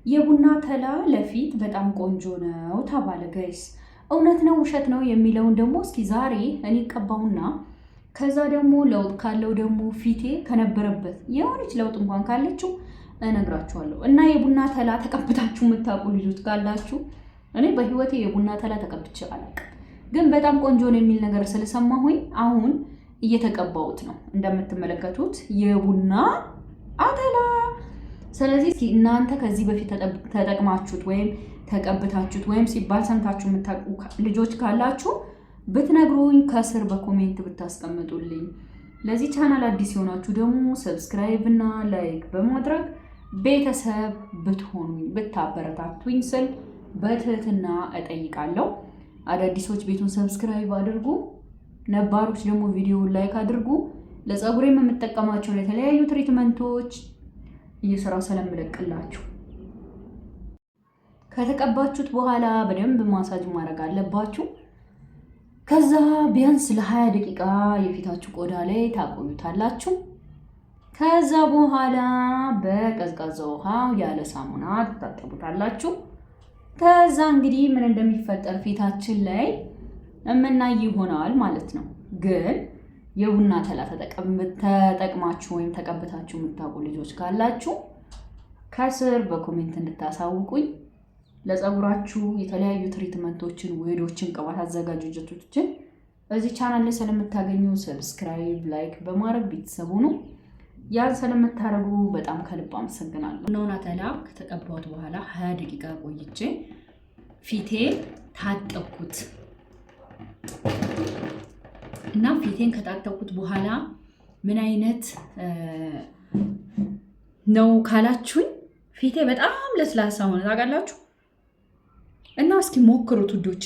የቡና ተላ ለፊት በጣም ቆንጆ ነው ተባለ ጋይስ። እውነት ነው ውሸት ነው የሚለውን ደግሞ እስኪ ዛሬ እኔ ቀባውና ከዛ ደግሞ ለውጥ ካለው ደግሞ ፊቴ ከነበረበት የሆነች ለውጥ እንኳን ካለችው እነግራችኋለሁ። እና የቡና ተላ ተቀብታችሁ የምታውቁ ልጆች ካላችሁ እኔ በህይወቴ የቡና ተላ ተቀብቼ አላውቅም፣ ግን በጣም ቆንጆ ነው የሚል ነገር ስለሰማሁኝ አሁን እየተቀባሁት ነው። እንደምትመለከቱት የቡና አተላ። ስለዚህ እናንተ ከዚህ በፊት ተጠቅማችሁት ወይም ተቀብታችሁት ወይም ሲባል ሰምታችሁ የምታውቁ ልጆች ካላችሁ ብትነግሩኝ ከስር በኮሜንት ብታስቀምጡልኝ። ለዚህ ቻናል አዲስ የሆናችሁ ደግሞ ሰብስክራይብ እና ላይክ በማድረግ ቤተሰብ ብትሆኑኝ ብታበረታቱኝ ስል በትህትና እጠይቃለሁ። አዳዲሶች ቤቱን ሰብስክራይብ አድርጉ፣ ነባሮች ደግሞ ቪዲዮውን ላይክ አድርጉ። ለፀጉሬም የምጠቀማቸውን የተለያዩ ትሪትመንቶች እየሰራው ስለምለቅላችሁ ከተቀባችሁት በኋላ በደንብ ማሳጅ ማድረግ አለባችሁ። ከዛ ቢያንስ ለ20 ደቂቃ የፊታችሁ ቆዳ ላይ ታቆዩታላችሁ። ከዛ በኋላ በቀዝቃዛ ውሃ ያለ ሳሙና ትታጠቡታላችሁ። ከዛ እንግዲህ ምን እንደሚፈጠር ፊታችን ላይ እምናይ ይሆናል ማለት ነው። ግን የቡና ተላ ተጠቅማችሁ ወይም ተቀብታችሁ የምታውቁ ልጆች ካላችሁ ከስር በኮሜንት እንድታሳውቁኝ። ለፀጉራችሁ የተለያዩ ትሪትመንቶችን፣ ውህዶችን፣ ቅባት አዘጋጆቶችን እዚህ ቻናል ላይ ስለምታገኙ ሰብስክራይብ፣ ላይክ በማድረግ ቤተሰቡ ነው። ያን ስለምታደርጉ በጣም ከልብ አመሰግናለሁ። ቡና ተላ ከተቀባሁት በኋላ 20 ደቂቃ ቆይቼ ፊቴ ታጠብኩት እና ፊቴን ከታጠብኩት በኋላ ምን አይነት ነው ካላችሁኝ ፊቴ በጣም ለስላሳ ሆነ ታውቃላችሁ። እና እስኪ ሞክሩት ውዶቼ።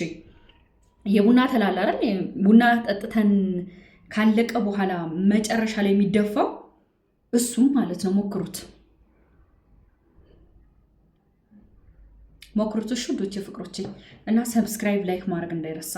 የቡና ተላ አይደል ቡና ጠጥተን ካለቀ በኋላ መጨረሻ ላይ የሚደፋው እሱም ማለት ነው። ሞክሩት እሺ ውዶቼ ፍቅሮቼ። እና ሰብስክራይብ ላይክ ማድረግ እንዳይረሳ።